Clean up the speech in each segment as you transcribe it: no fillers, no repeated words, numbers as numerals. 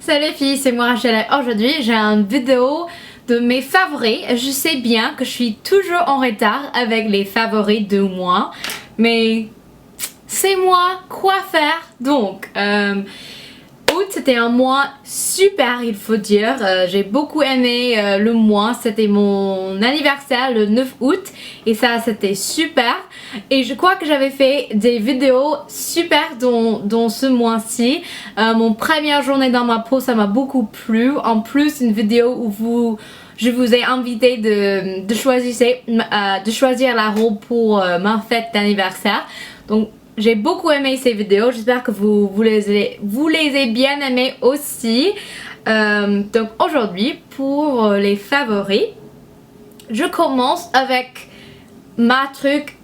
Salut les filles, c'est moi Rachel. Aujourd'hui j'ai une vidéo de mes favoris. Je sais bien que je suis toujours en retard avec les favoris de moi, mais c'est moi, quoi faire? Donc, août c'était un mois super, il faut dire. J'ai beaucoup aimé le mois, c'était mon anniversaire le 9 août et ça c'était super. Et je crois que j'avais fait des vidéos super dans ce mois-ci. Mon première journée dans ma peau, ça m'a beaucoup plu. En plus, une vidéo où je vous ai invité de choisir la robe pour ma fête d'anniversaire. Donc j'ai beaucoup aimé ces vidéos, j'espère que vous les avez bien aimées aussi. Donc aujourd'hui pour les favoris, je commence avec ma truc.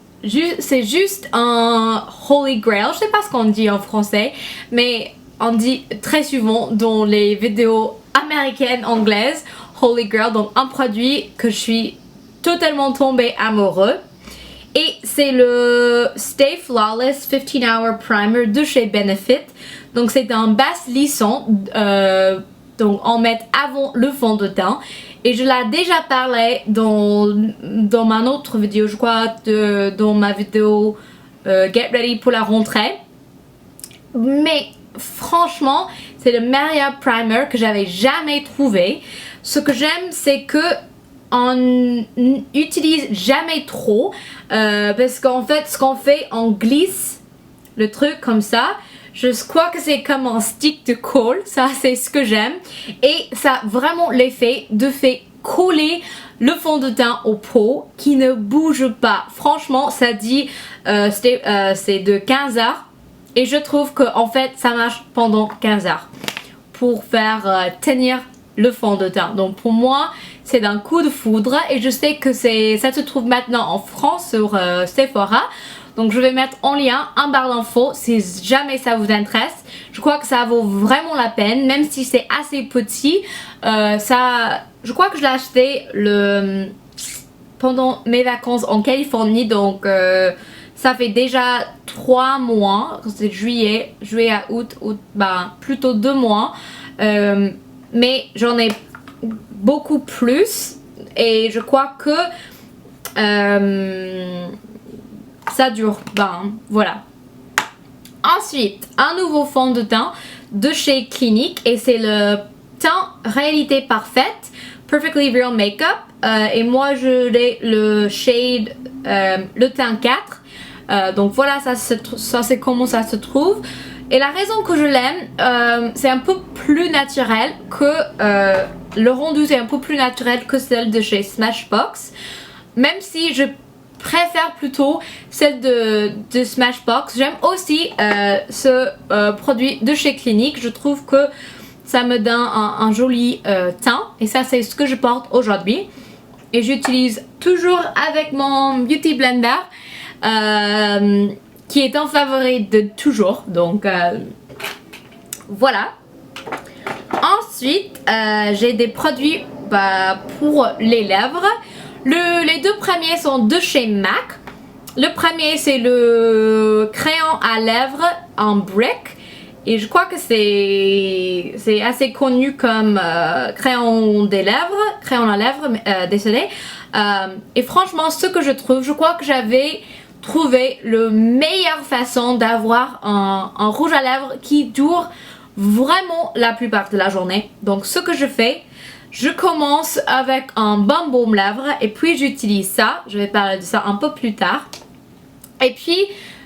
C'est juste un Holy Grail, je sais pas ce qu'on dit en français, mais on dit très souvent dans les vidéos américaines, anglaises, Holy Grail, donc un produit que je suis totalement tombée amoureux. Et c'est le Stay Flawless 15 Hour Primer de chez Benefit. Donc c'est un basse lissant, donc on met avant le fond de teint. Et je l'ai déjà parlé dans ma autre vidéo, je crois, dans ma vidéo Get Ready pour la rentrée. Mais franchement, c'est le meilleur primer que j'avais jamais trouvé. Ce que j'aime, c'est que on n'utilise jamais trop parce qu'en fait, ce qu'on fait, on glisse le truc comme ça. Je crois que c'est comme un stick de colle, ça c'est ce que j'aime. Et ça a vraiment l'effet de faire coller le fond de teint aux peaux qui ne bouge pas. Franchement, ça dit c'est de 15 heures. Et je trouve que en fait ça marche pendant 15 heures pour faire tenir le fond de teint. Donc pour moi c'est d'un coup de foudre et je sais que ça se trouve maintenant en France sur Sephora. Donc je vais mettre en lien un barre d'infos si jamais ça vous intéresse. Je crois que ça vaut vraiment la peine, même si c'est assez petit. Je crois que je l'ai acheté pendant mes vacances en Californie, donc ça fait déjà 3 mois. C'est juillet à août, plutôt 2 mois. Mais j'en ai beaucoup plus et je crois que ça dure, voilà. Ensuite, un nouveau fond de teint de chez Clinique et c'est le teint Réalité Parfaite Perfectly Real Makeup et moi je l'ai le shade le teint 4. Donc voilà, ça c'est comment ça se trouve. Et la raison que je l'aime, c'est un peu plus naturel que le rendu, c'est un peu plus naturel que celle de chez Smashbox. Même si je préfère plutôt celle de Smashbox. J'aime aussi ce produit de chez Clinique. Je trouve que ça me donne un joli teint. Et ça, c'est ce que je porte aujourd'hui. Et j'utilise toujours avec mon Beauty Blender. Qui est un favori de toujours, donc voilà. Ensuite j'ai des produits pour les lèvres. Les deux premiers sont de chez MAC. Le premier c'est le crayon à lèvres en brick et je crois que c'est assez connu comme crayon à lèvres, désolé. Et franchement ce que je crois que j'avais trouver la meilleure façon d'avoir un rouge à lèvres qui dure vraiment la plupart de la journée. Donc ce que je fais, je commence avec un bon baume lèvres et puis j'utilise ça. Je vais parler de ça un peu plus tard. Et puis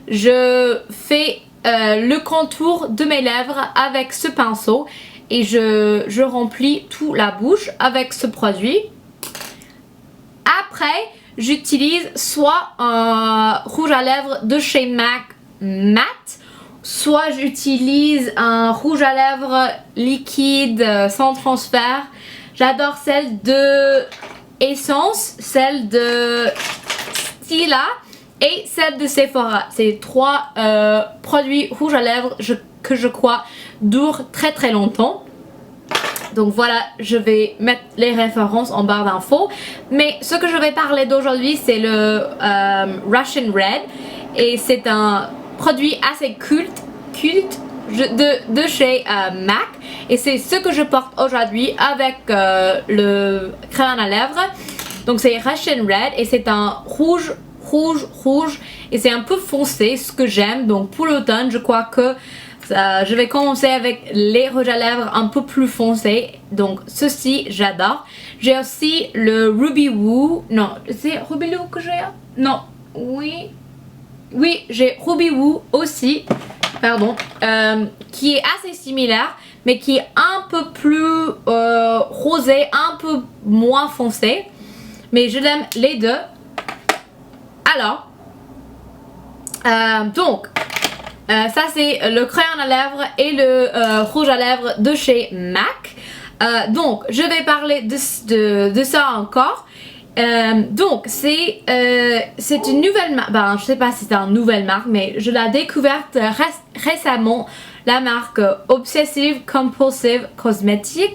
je fais le contour de mes lèvres avec ce pinceau et je remplis toute la bouche avec ce produit. Après j'utilise soit un rouge à lèvres de chez MAC mat, soit j'utilise un rouge à lèvres liquide sans transfert. J'adore celle de Essence, celle de Stila et celle de Sephora. C'est 3 produits rouges à lèvres que je crois durent très longtemps. Donc voilà, je vais mettre les références en barre d'infos. Mais ce que je vais parler d'aujourd'hui, c'est le Russian Red. Et c'est un produit assez culte de chez MAC. Et c'est ce que je porte aujourd'hui avec le crayon à lèvres. Donc c'est Russian Red et c'est un rouge et c'est un peu foncé, ce que j'aime. Donc pour l'automne, je crois que je vais commencer avec les rouges à lèvres un peu plus foncés. Donc ceci, j'adore. J'ai aussi le Ruby Woo. Non, c'est Ruby Woo que j'ai? Non, oui, j'ai Ruby Woo aussi. Pardon, qui est assez similaire, mais qui est un peu plus rosé, un peu moins foncé. Mais je l'aime les deux. Alors, ça c'est le crayon à lèvres et le rouge à lèvres de chez MAC. Donc, je vais parler de ça encore. Donc, c'est une nouvelle marque. Ben, je sais pas si c'est une nouvelle marque, mais je l'ai découverte récemment. La marque Obsessive Compulsive Cosmetics,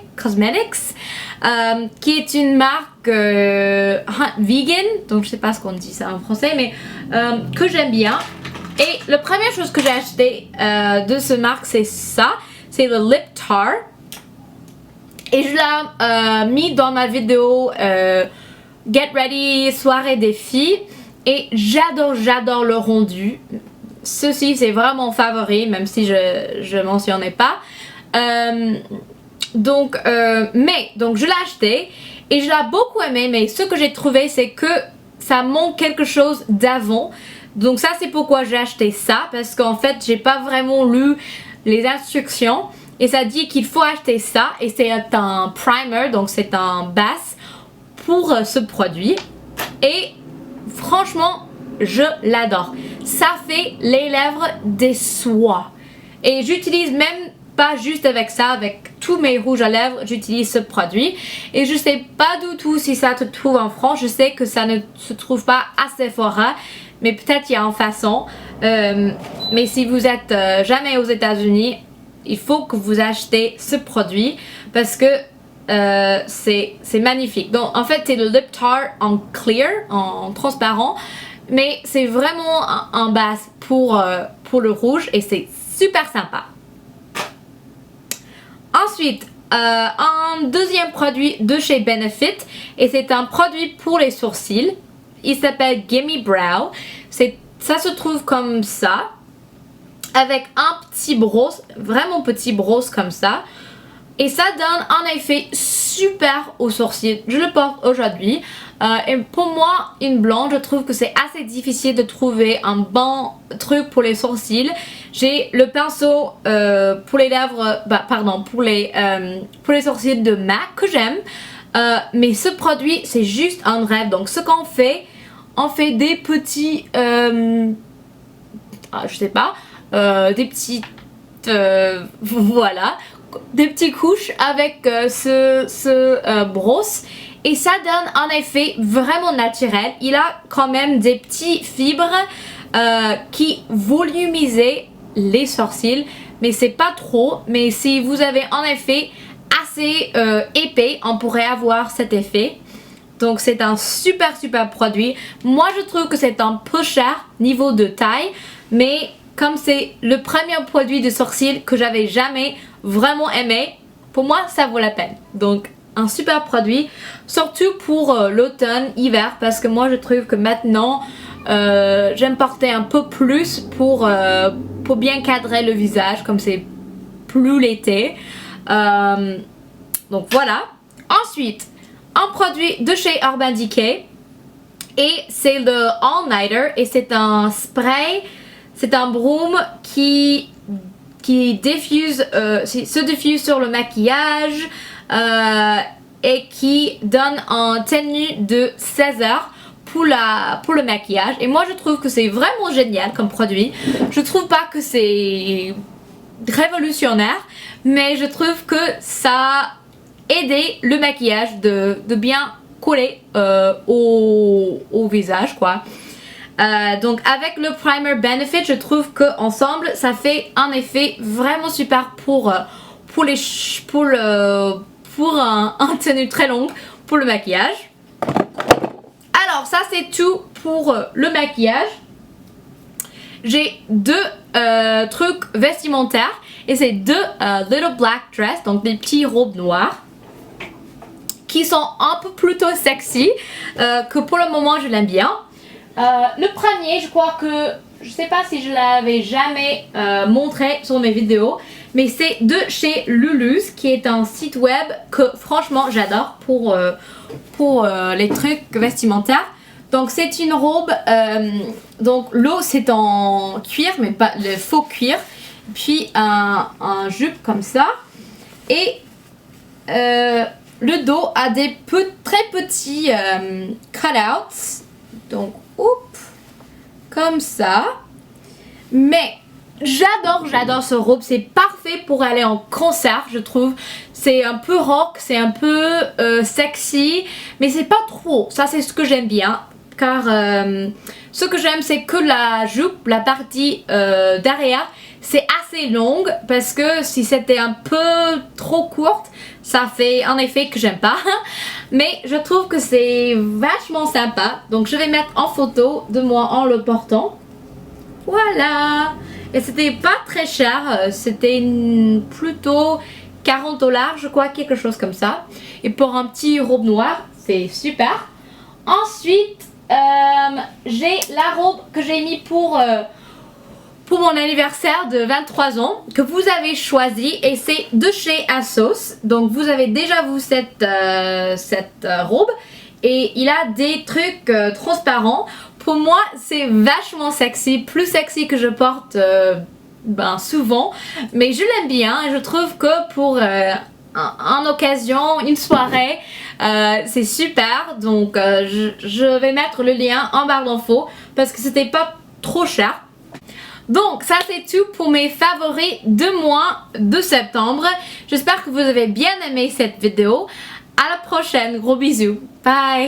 qui est une marque vegan, donc je sais pas ce qu'on dit ça en français, mais que j'aime bien. Et la première chose que j'ai acheté de ce marque, c'est ça, c'est le Lip Tar. Et je l'ai mis dans ma vidéo Get Ready soirée des filles. Et j'adore le rendu. Ceci c'est vraiment mon favori, même si je mentionnais pas. Donc je l'ai acheté et je l'ai beaucoup aimé, mais ce que j'ai trouvé c'est que ça manque quelque chose d'avant. Donc ça c'est pourquoi j'ai acheté ça, parce qu'en fait j'ai pas vraiment lu les instructions et ça dit qu'il faut acheter ça et c'est un primer, donc c'est un base pour ce produit et franchement je l'adore. Ça fait les lèvres des soies et j'utilise même pas juste avec ça, avec tous mes rouges à lèvres, j'utilise ce produit et je sais pas du tout si ça se trouve en France. Je sais que ça ne se trouve pas à Sephora, mais peut-être il y a en façon. Mais si vous êtes jamais aux États-Unis, il faut que vous achetez ce produit parce que c'est magnifique. Donc en fait c'est le Lip Tar en clear, en transparent, mais c'est vraiment un base pour le rouge et c'est super sympa. Ensuite, un deuxième produit de chez Benefit et c'est un produit pour les sourcils. Il s'appelle Gimme Brow. Ça se trouve comme ça, avec un petit brosse, vraiment petit brosse comme ça. Et ça donne un effet super aux sourcils. Je le porte aujourd'hui. Et pour moi, une blonde, je trouve que c'est assez difficile de trouver un bon truc pour les sourcils. J'ai le pinceau pour les lèvres, pour les sourcils de MAC que j'aime. Mais ce produit, c'est juste un rêve. Donc ce qu'on fait, on fait des petits, je sais pas, des petites, voilà, des petites couches avec ce brosse. Et ça donne un effet vraiment naturel. Il a quand même des petits fibres qui volumisent les sourcils, mais c'est pas trop. Mais si vous avez un effet assez épais, on pourrait avoir cet effet. Donc c'est un super produit. Moi je trouve que c'est un peu cher niveau de taille, mais comme c'est le premier produit de sourcils que j'avais jamais vraiment aimé, pour moi ça vaut la peine. Donc un super produit, surtout pour l'automne, hiver, parce que moi je trouve que maintenant j'aime porter un peu plus pour bien cadrer le visage, comme c'est plus l'été. Donc voilà. Ensuite, un produit de chez Urban Decay et c'est le All Nighter et c'est un spray, c'est un baume qui diffuse, se diffuse sur le maquillage et qui donne un tenue de 16 heures pour le maquillage. Et moi je trouve que c'est vraiment génial comme produit. Je trouve pas que c'est révolutionnaire, mais je trouve que ça aider le maquillage de bien coller au visage quoi. Donc avec le primer Benefit, je trouve que ensemble ça fait un effet vraiment super pour un tenue très longue pour le maquillage. Alors ça c'est tout pour le maquillage. J'ai deux trucs vestimentaires Et c'est deux little black dress, donc des petites robes noires qui sont un peu plutôt sexy, que pour le moment je l'aime bien. Le premier, je crois que, je sais pas si je l'avais jamais montré sur mes vidéos, mais c'est de chez Lulu's, qui est un site web que franchement j'adore pour les trucs vestimentaires. Donc c'est une robe, donc l'eau c'est en cuir, mais pas le faux cuir, puis un jupe comme ça, et le dos a des très petits cutouts, donc comme ça. Mais j'adore ce robe, c'est parfait pour aller en concert, je trouve. C'est un peu rock, c'est un peu sexy, mais c'est pas trop. Ça c'est ce que j'aime bien, car ce que j'aime c'est que la jupe, la partie derrière, c'est assez longue, parce que si c'était un peu trop courte, ça fait un effet que j'aime pas. Mais je trouve que c'est vachement sympa, donc je vais mettre en photo de moi en le portant. Voilà. Et c'était pas très cher, c'était plutôt 40 $, je crois, quelque chose comme ça. Et pour un petit robe noire, c'est super. Ensuite, j'ai la robe que j'ai mis pour mon anniversaire de 23 ans, que vous avez choisi, et c'est de chez ASOS. Donc vous avez déjà vu cette robe, et il a des trucs transparents. Pour moi c'est vachement sexy, plus sexy que je porte souvent, mais je l'aime bien et je trouve que pour une occasion, une soirée, c'est super. Donc je vais mettre le lien en barre d'infos parce que c'était pas trop cher. Donc ça c'est tout pour mes favoris de mois de septembre. J'espère que vous avez bien aimé cette vidéo. À la prochaine, gros bisous, bye.